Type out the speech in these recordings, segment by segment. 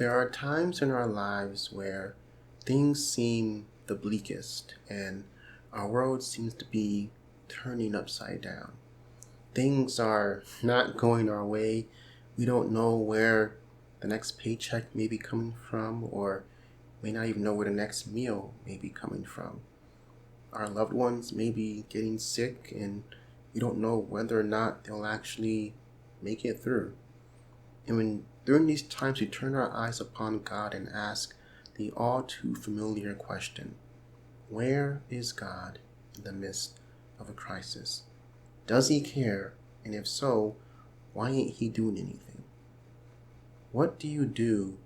There are times in our lives where things seem the bleakest and our world seems to be turning upside down. Things are not going our way. We don't know where the next paycheck may be coming from, or may not even know where the next meal may be coming from. Our loved ones may be getting sick and we don't know whether or not they'll actually make it through. And when during these times we turn our eyes upon God and ask the all too familiar question, where is God in the midst of a crisis? Does he care? And if so, why ain't he doing anything? What do you do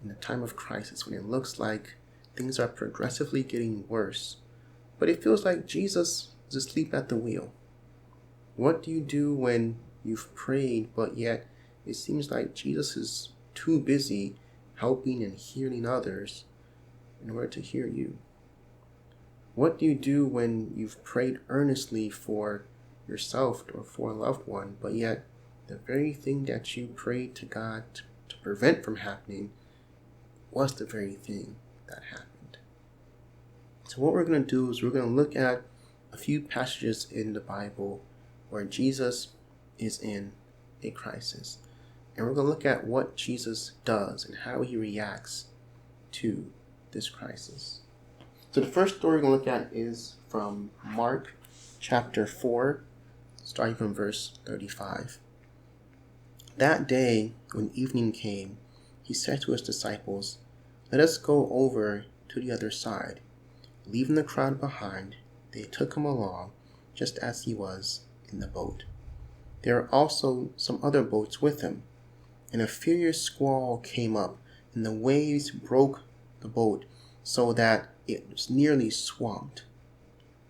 in a time of crisis when it looks like things are progressively getting worse, but it feels like Jesus is asleep at the wheel? What do you do when you've prayed, but yet it seems like Jesus is too busy helping and healing others in order to hear you? What do you do when you've prayed earnestly for yourself or for a loved one, but yet the very thing that you prayed to God to prevent from happening was the very thing that happened? So what we're going to do is we're going to look at a few passages in the Bible where Jesus is in a crisis. And we're going to look at what Jesus does and how he reacts to this crisis. So the first story we're going to look at is from Mark chapter 4, starting from verse 35. That day, when evening came, he said to his disciples, "Let us go over to the other side." Leaving the crowd behind, they took him along, just as he was in the boat. There were also some other boats with him, and a furious squall came up, and the waves broke the boat so that it was nearly swamped.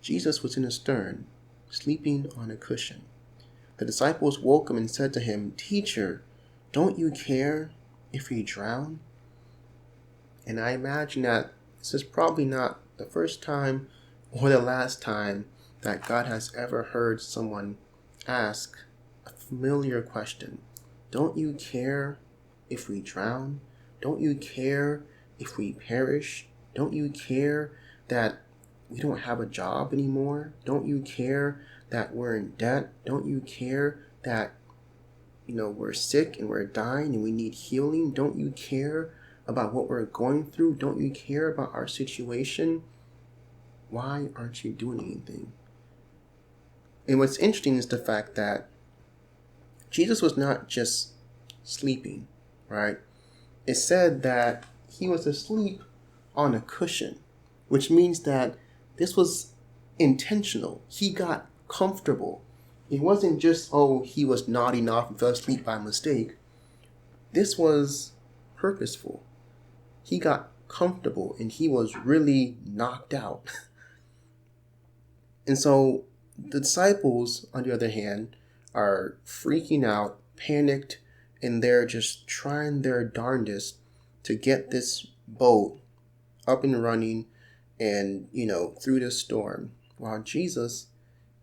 Jesus was in the stern, sleeping on a cushion. The disciples woke him and said to him, "Teacher, don't you care if we drown?" And I imagine that this is probably not the first time or the last time that God has ever heard someone ask a familiar question. Don't you care if we drown? Don't you care if we perish? Don't you care that we don't have a job anymore? Don't you care that we're in debt? Don't you care that we're sick and we're dying and we need healing? Don't you care about what we're going through? Don't you care about our situation? Why aren't you doing anything? And what's interesting is the fact that Jesus was not just sleeping, right? It said that he was asleep on a cushion, which means that this was intentional. He got comfortable. It wasn't just, he was nodding off and fell asleep by mistake. This was purposeful. He got comfortable and he was really knocked out. And so the disciples, on the other hand, are freaking out, panicked, and they're just trying their darndest to get this boat up and running and, through the storm, while Jesus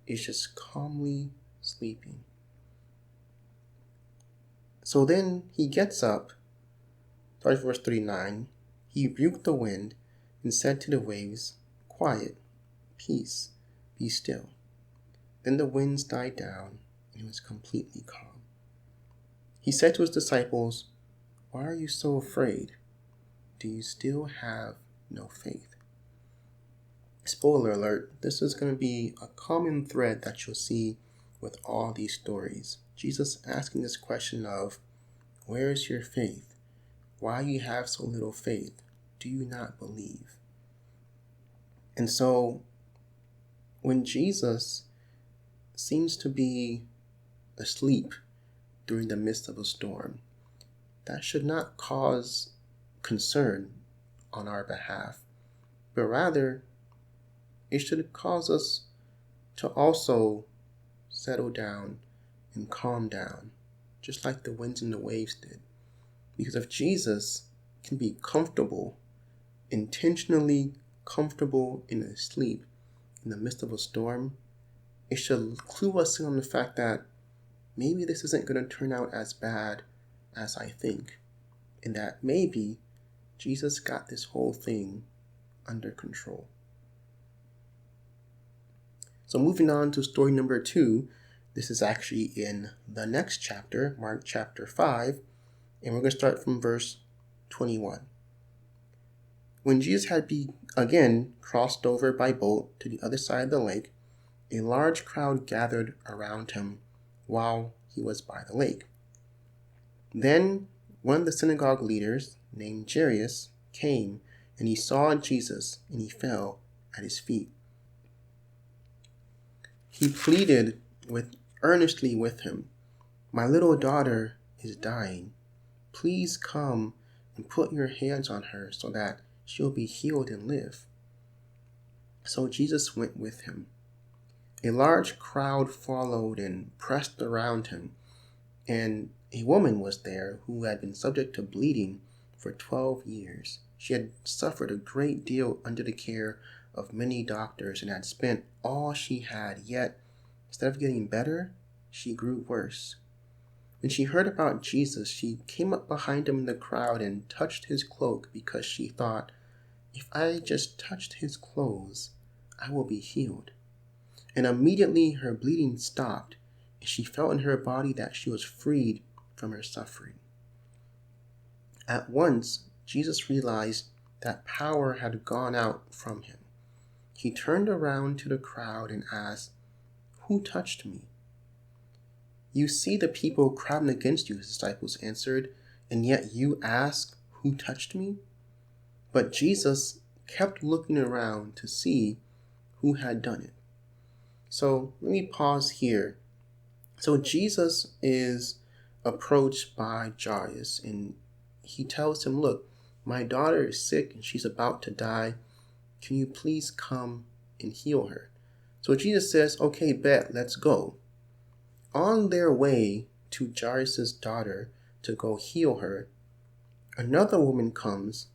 is just calmly sleeping. So then he gets up, starting from verse 39, he rebuked the wind and said to the waves, "Quiet, peace, be still." Then the winds died down and it was completely calm. He said to his disciples, "Why are you so afraid? Do you still have no faith?" Spoiler alert, this is going to be a common thread that you'll see with all these stories. Jesus asking this question of, where is your faith? Why you have so little faith? Do you not believe? And so when Jesus seems to be asleep during the midst of a storm, that should not cause concern on our behalf, but rather it should cause us to also settle down and calm down, just like the winds and the waves did. Because if Jesus can be comfortable, intentionally comfortable in his sleep in the midst of a storm, it should clue us in on the fact that maybe this isn't going to turn out as bad as I think. and that maybe Jesus got this whole thing under control. So moving on to story number 2, this is actually in the next chapter, Mark chapter 5, and we're going to start from verse 21. When Jesus had again crossed over by boat to the other side of the lake, a large crowd gathered around him while he was by the lake. Then one of the synagogue leaders, named Jairus, came, and he saw Jesus, and he fell at his feet. He pleaded earnestly with him, "My little daughter is dying. Please come and put your hands on her so that she'll be healed and live." So Jesus went with him. A large crowd followed and pressed around him, and a woman was there who had been subject to bleeding for 12 years. She had suffered a great deal under the care of many doctors and had spent all she had, yet instead of getting better, she grew worse. When she heard about Jesus, she came up behind him in the crowd and touched his cloak because she thought, "If I just touched his clothes, I will be healed." And immediately her bleeding stopped, and she felt in her body that she was freed from her suffering. At once, Jesus realized that power had gone out from him. He turned around to the crowd and asked, "Who touched me?" "You see the people crowding against you," his disciples answered, "and yet you ask, 'Who touched me?'" But Jesus kept looking around to see who had done it. So let me pause here. So Jesus is approached by Jairus, and he tells him, "Look, my daughter is sick and she's about to die. Can you please come and heal her?" So Jesus says, "Okay, bet, let's go." On their way to Jairus' daughter to go heal her, another woman comes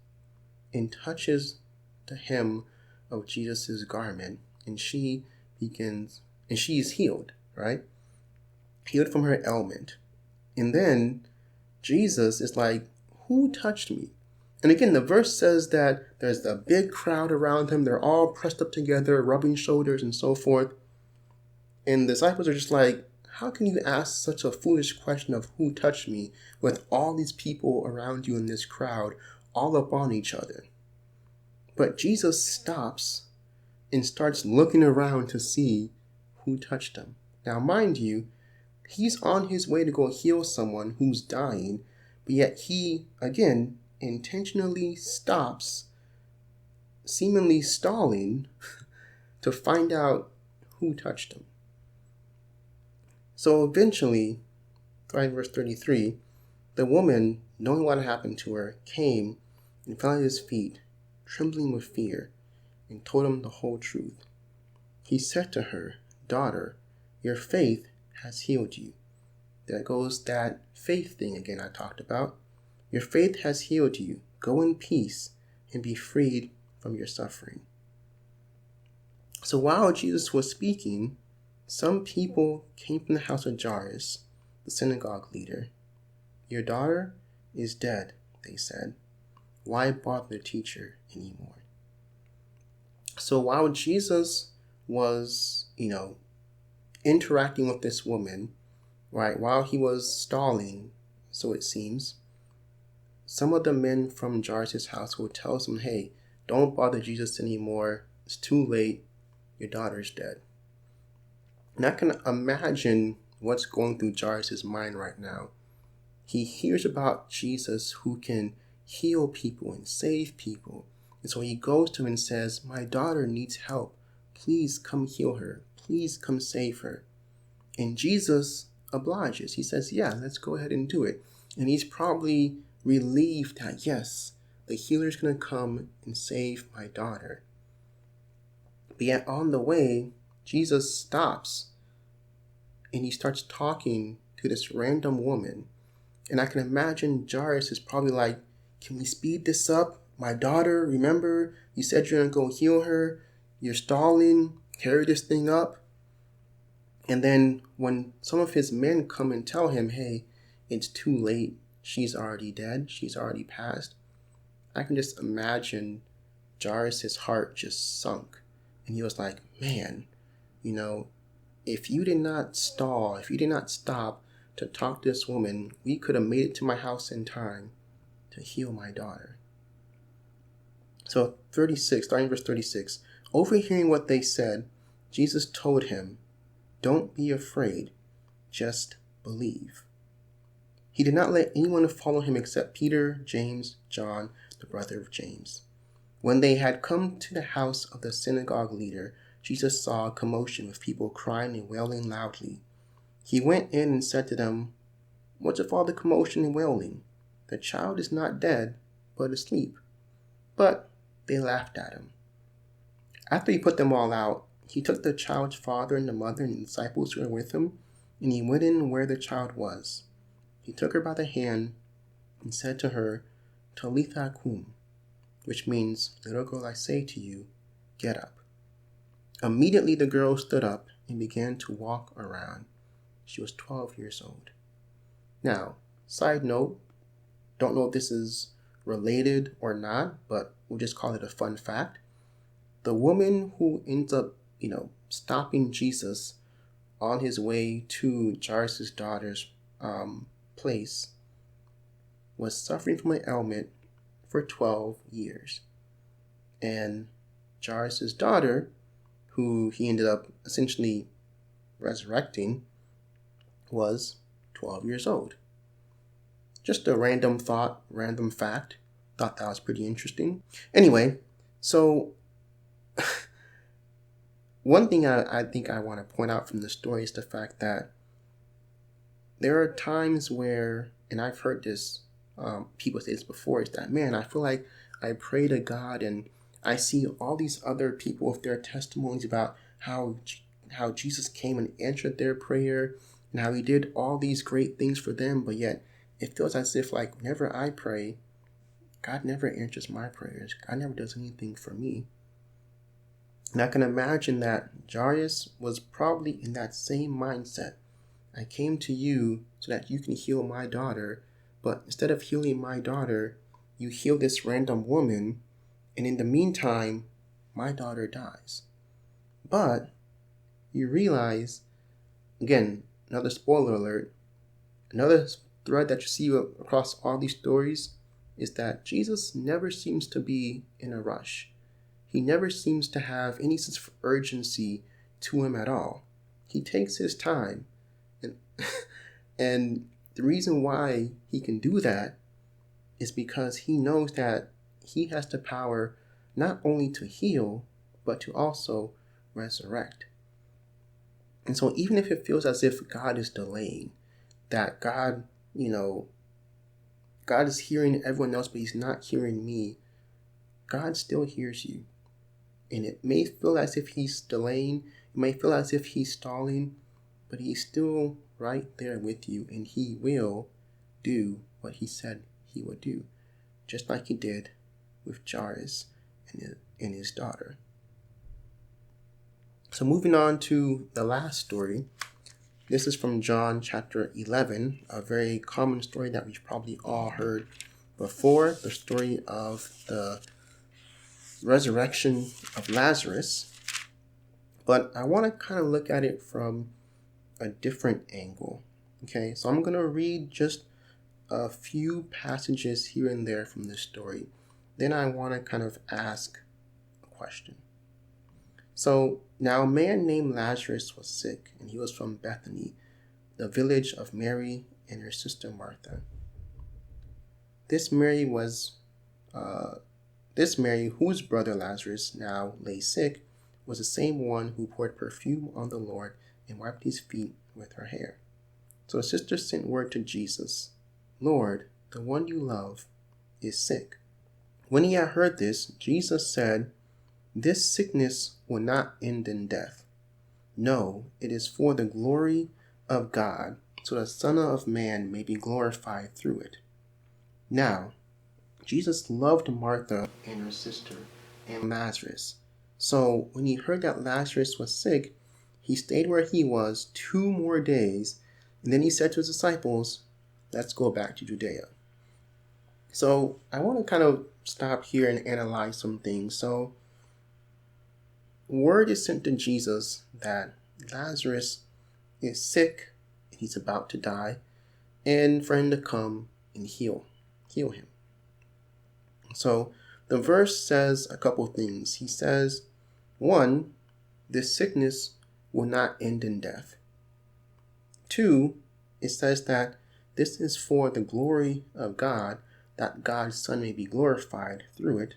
and touches the hem of Jesus' garment, and she is healed, right? Healed from her ailment. And then Jesus is like, "Who touched me?" And again, the verse says that there's a big crowd around him. They're all pressed up together, rubbing shoulders and so forth. And the disciples are just like, "How can you ask such a foolish question of who touched me with all these people around you in this crowd all up on each other?" But Jesus stops and starts looking around to see who touched him. Now, mind you, he's on his way to go heal someone who's dying, but yet he, again, intentionally stops, seemingly stalling, to find out who touched him. So eventually, right in verse 33, the woman, knowing what had happened to her, came and fell at his feet, trembling with fear, and told him the whole truth. He said to her, "Daughter, your faith has healed you." There goes that faith thing again I talked about. Your faith has healed you. Go in peace and be freed from your suffering. So while Jesus was speaking, some people came from the house of Jairus, the synagogue leader. "Your daughter is dead," they said. "Why bother the teacher anymore?" So while Jesus was, interacting with this woman, right, while he was stalling, so it seems, some of the men from Jairus' household tells him, "Hey, don't bother Jesus anymore. It's too late. Your daughter's dead." And I can imagine what's going through Jairus' mind right now. He hears about Jesus who can heal people and save people. And so he goes to him and says, "My daughter needs help. Please come heal her. Please come save her." And Jesus obliges. He says, "Yeah, let's go ahead and do it." And he's probably relieved that, yes, the healer's going to come and save my daughter. But yet on the way, Jesus stops and he starts talking to this random woman. And I can imagine Jairus is probably like, "Can we speed this up? My daughter, remember, you said you're going to go heal her. You're stalling. Carry this thing up." And then when some of his men come and tell him, "Hey, it's too late. she's already dead, she's already passed. I can just imagine Jairus' heart just sunk. And he was like, man, if you did not stall, if you did not stop to talk to this woman, we could have made it to my house in time to heal my daughter. So 36, starting verse 36, overhearing what they said, Jesus told him, don't be afraid, just believe. He did not let anyone follow him except Peter, James, John, the brother of James. When they had come to the house of the synagogue leader, Jesus saw a commotion with people crying and wailing loudly. He went in and said to them, what's with all the commotion and wailing? The child is not dead, but asleep. But they laughed at him. After he put them all out, he took the child's father and the mother and the disciples who were with him, and he went in where the child was. He took her by the hand and said to her, Talitha kum, which means, little girl, I say to you, get up. Immediately the girl stood up and began to walk around. She was 12 years old. Now, side note, don't know if this is related or not, but we'll just call it a fun fact. The woman who ends up, stopping Jesus on his way to Jairus' daughter's place was suffering from an ailment for 12 years. And Jairus' daughter, who he ended up essentially resurrecting, was 12 years old. Just a random thought, random fact. Thought that was pretty interesting. Anyway, so one thing I think I want to point out from the story is the fact that there are times where, and I've heard this, people say this before, is that, man, I feel like I pray to God and I see all these other people with their testimonies about how Jesus came and answered their prayer and how he did all these great things for them, but yet it feels as if like whenever I pray, God never answers my prayers. God never does anything for me. And I can imagine that Jairus was probably in that same mindset. I came to you so that you can heal my daughter, but instead of healing my daughter, you heal this random woman, and in the meantime, my daughter dies. But you realize, again, another spoiler alert, another thread that you see across all these stories is that Jesus never seems to be in a rush. He never seems to have any sense of urgency to him at all. He takes his time. And the reason why he can do that is because he knows that he has the power not only to heal, but to also resurrect. And so even if it feels as if God is delaying, that God is hearing everyone else, but he's not hearing me, God still hears you. And it may feel as if he's delaying, it may feel as if he's stalling, but he's still right there with you, and he will do what he said he would do, just like he did with Jairus and his daughter. So moving on to the last story. This is from John chapter 11, a very common story that we've probably all heard before, the story of the resurrection of Lazarus. But I want to kind of look at it from a different angle. Okay, so I'm going to read just a few passages here and there from this story. Then I want to kind of ask a question. So now a man named Lazarus was sick, and he was from Bethany, the village of Mary and her sister Martha. This Mary, whose brother Lazarus now lay sick, was the same one who poured perfume on the Lord and wiped his feet with her hair. So the sister sent word to Jesus, Lord, the one you love is sick. When he had heard this, Jesus said, this sickness will not end in death. No, it is for the glory of God, so the Son of Man may be glorified through it. Now, Jesus loved Martha and her sister and Lazarus. So when he heard that Lazarus was sick, he stayed where he was 2 more days, and then he said to his disciples, let's go back to Judea. So I want to kind of stop here and analyze some things. So word is sent to Jesus that Lazarus is sick and he's about to die, and for him to come and heal him. So the verse says a couple things. He says, one, this sickness will not end in death. Two, it says that this is for the glory of God, that God's Son may be glorified through it.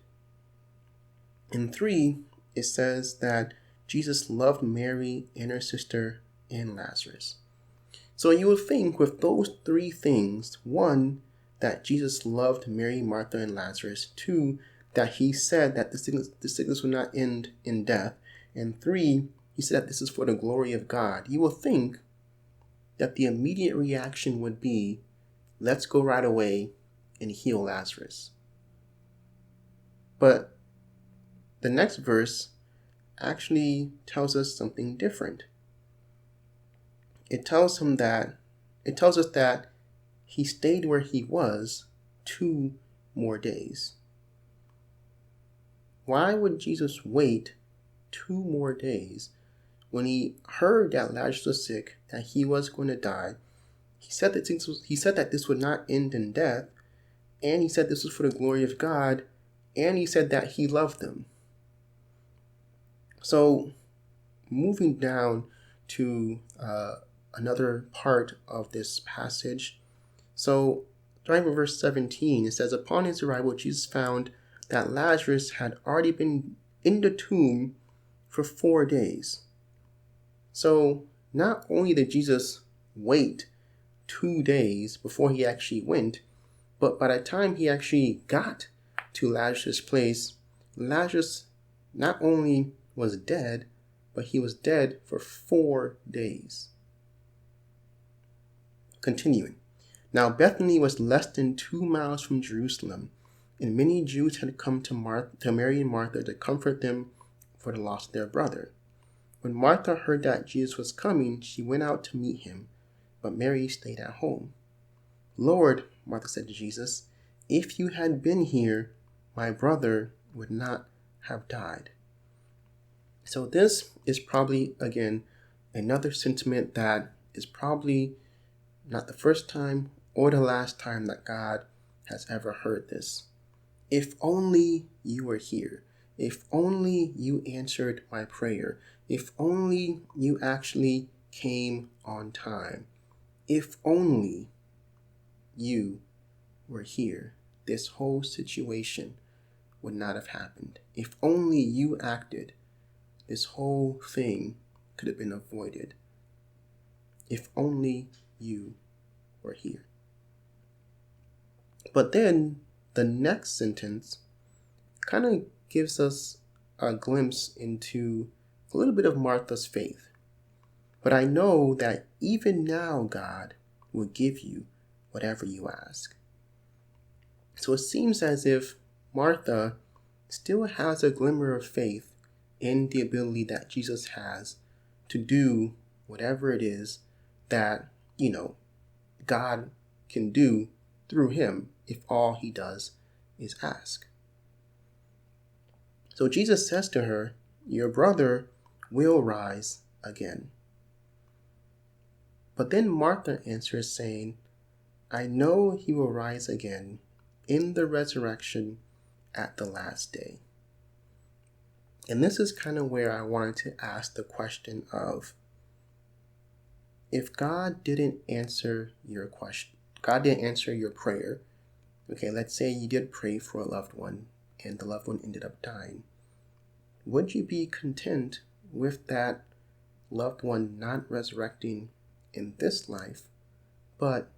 And three, it says that Jesus loved Mary and her sister and Lazarus. So you would think with those three things, one, that Jesus loved Mary, Martha, and Lazarus. Two, that he said that the sickness will not end in death. And three, he said that this is for the glory of God. You will think that the immediate reaction would be, let's go right away and heal Lazarus. But the next verse actually tells us something different. It tells us that he stayed where he was 2 more days. Why would Jesus wait 2 more days when he heard that Lazarus was sick, that he was going to die? He said that this would not end in death, and he said this was for the glory of God, and he said that he loved them. So, moving down to another part of this passage. So, starting from verse 17, it says, upon his arrival, Jesus found that Lazarus had already been in the tomb for 4 days. So, not only did Jesus wait 2 days before he actually went, but by the time he actually got to Lazarus' place, Lazarus not only was dead, but he was dead for 4 days. Continuing. Now Bethany was less than 2 miles from Jerusalem, and many Jews had come to Mary and Martha to comfort them for the loss of their brother. When Martha heard that Jesus was coming, she went out to meet him, but Mary stayed at home. Lord, Martha said to Jesus, if you had been here, my brother would not have died. So this is probably, again, another sentiment that is probably not the first time or the last time that God has ever heard this. If only you were here. If only you answered my prayer. If only you actually came on time. If only you were here, this whole situation would not have happened. If only you acted, this whole thing could have been avoided. If only you were here. But then the next sentence kind of gives us a glimpse into a little bit of Martha's faith. But I know that even now God will give you whatever you ask. So it seems as if Martha still has a glimmer of faith in the ability that Jesus has to do whatever it is that, God can do through him if all he does is ask. So Jesus says to her, your brother will rise again. But then Martha answers saying, I know he will rise again in the resurrection at the last day. And this is kind of where I wanted to ask the question of, if God didn't answer your question, God didn't answer your prayer, okay, let's say you did pray for a loved one and the loved one ended up dying, would you be content with that loved one not resurrecting in this life, but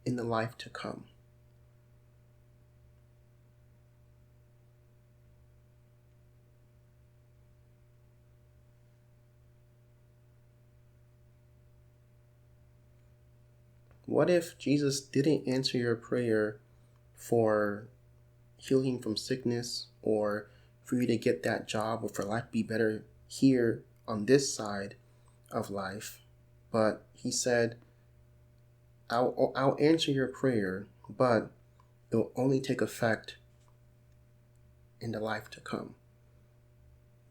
in the life to come? What if Jesus didn't answer your prayer for healing from sickness, or for you to get that job, or for life to be better here on this side of life, but he said, I'll answer your prayer, but it will only take effect in the life to come.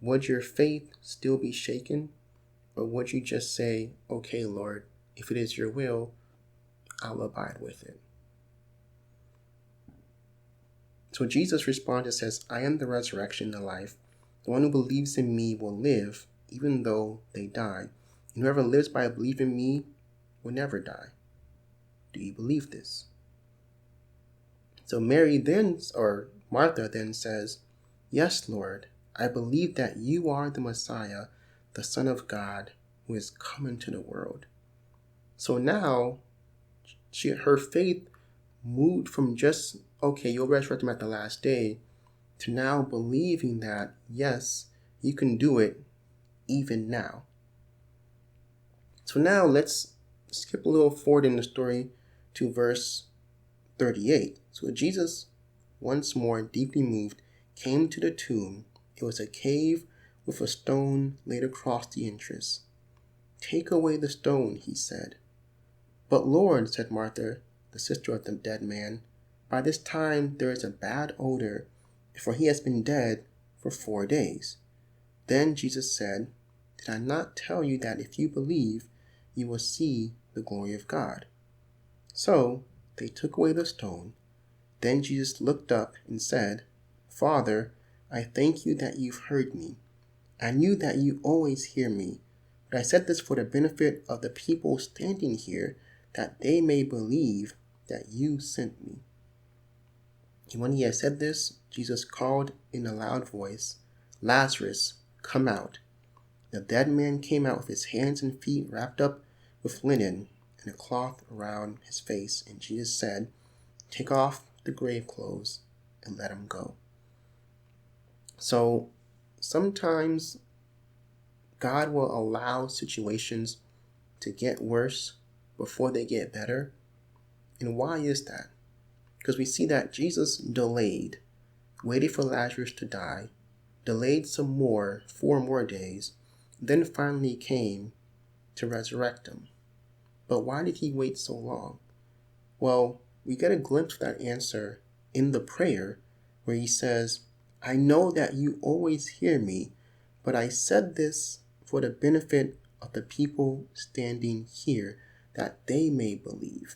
Would your faith still be shaken? Or would you just say, okay, Lord, if it is your will, I'll abide with it? So Jesus responds and says, I am the resurrection and the life. The one who believes in me will live, even though they die. And whoever lives by believing me will never die. Do you believe this? So Martha then says, yes, Lord, I believe that you are the Messiah, the Son of God, who is come into the world. So now, her faith moved from just, okay, you'll resurrect him at the last day, to now believing that, yes, you can do it even now. So now let's skip a little forward in the story to verse 38. So Jesus, once more deeply moved, came to the tomb. It was a cave with a stone laid across the entrance. Take away the stone, he said. But Lord, said Martha, the sister of the dead man, by this time there is a bad odor, for he has been dead for 4 days. Then Jesus said, did I not tell you that if you believe, you will see the glory of God? So they took away the stone. Then Jesus looked up and said, Father, I thank you that you've heard me. I knew that you always hear me, but I said this for the benefit of the people standing here, that they may believe that you sent me. And when he had said this, Jesus called in a loud voice, Lazarus, come out. The dead man came out with his hands and feet wrapped up with linen and a cloth around his face. And Jesus said, take off the grave clothes and let him go. So sometimes God will allow situations to get worse before they get better. And why is that? Because we see that Jesus delayed, waited for Lazarus to die, delayed some more, 4 more days, then finally came to resurrect him. But why did he wait so long? Well, we get a glimpse of that answer in the prayer where he says, I know that you always hear me, but I said this for the benefit of the people standing here, that they may believe.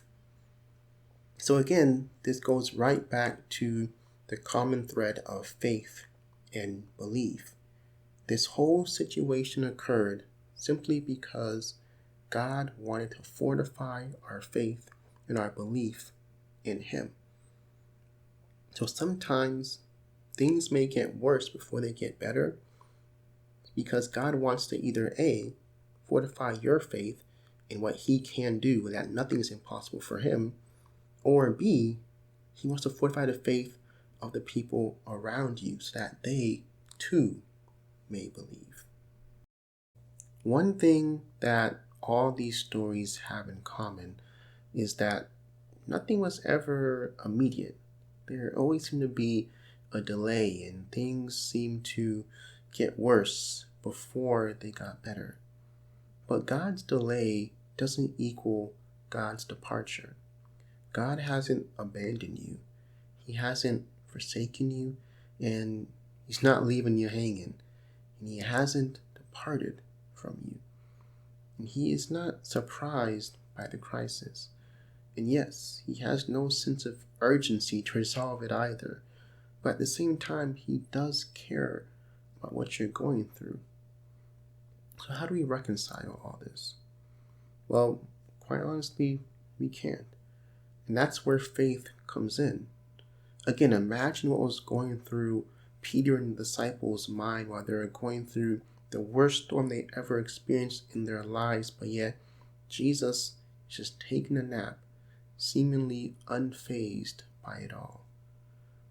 So again, this goes right back to the common thread of faith and belief. This whole situation occurred simply because God wanted to fortify our faith and our belief in Him. So sometimes things may get worse before they get better, because God wants to either A, fortify your faith in what He can do, and that nothing is impossible for Him, or B, He wants to fortify the faith of the people around you so that they too may believe. One thing that all these stories have in common is that nothing was ever immediate. There always seemed to be a delay, and things seemed to get worse before they got better. But God's delay doesn't equal God's departure. God hasn't abandoned you. He hasn't forsaken you, and He's not leaving you hanging. And He hasn't departed from you. And He is not surprised by the crisis. And yes, He has no sense of urgency to resolve it either. But at the same time, He does care about what you're going through. So how do we reconcile all this? Well, quite honestly, we can't. And that's where faith comes in. Again, imagine what was going through Peter and the disciples' mind while they were going through the worst storm they ever experienced in their lives, but yet Jesus is just taking a nap, seemingly unfazed by it all.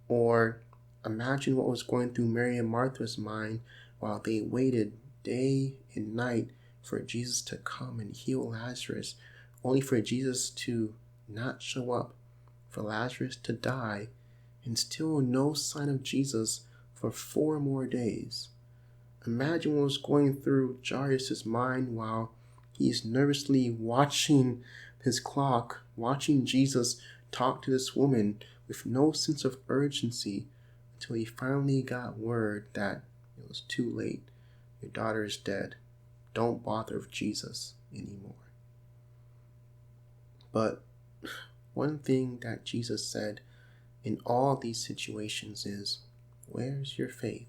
Or imagine what was going through Mary and Martha's mind while they waited day and night for Jesus to come and heal Lazarus, only for Jesus to not show up, for Lazarus to die, and still no sign of Jesus for 4 more days. Imagine what was going through Jairus' mind while he's nervously watching his clock, watching Jesus talk to this woman with no sense of urgency until he finally got word that it was too late. Your daughter is dead. Don't bother with Jesus anymore. But one thing that Jesus said in all these situations is, where's your faith?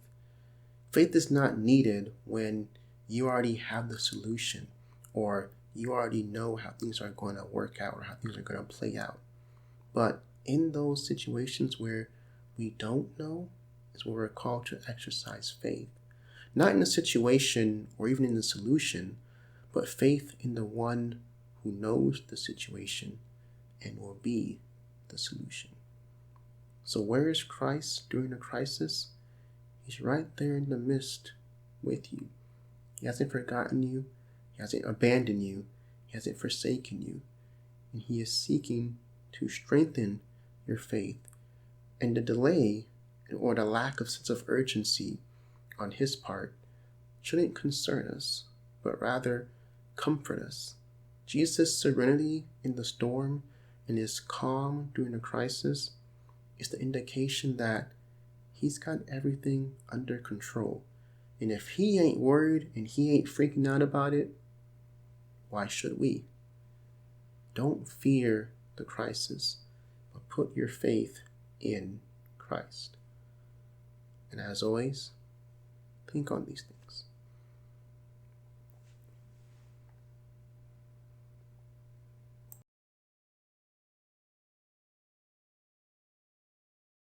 Faith is not needed when you already have the solution, or you already know how things are going to work out or how things are going to play out. But in those situations where we don't know is where we're called to exercise faith. Not in the situation or even in the solution, but faith in the one who knows the situation and will be the solution. So where is Christ during a crisis? He's right there in the midst with you. He hasn't forgotten you. He hasn't abandoned you. He hasn't forsaken you. And he is seeking to strengthen your faith. And the delay or the lack of sense of urgency on his part shouldn't concern us, but rather comfort us. Jesus' serenity in the storm and his calm during the crisis is the indication that he's got everything under control. And if he ain't worried and he ain't freaking out about it, why should we? Don't fear the crisis, but put your faith in Christ. And as always, think on these things.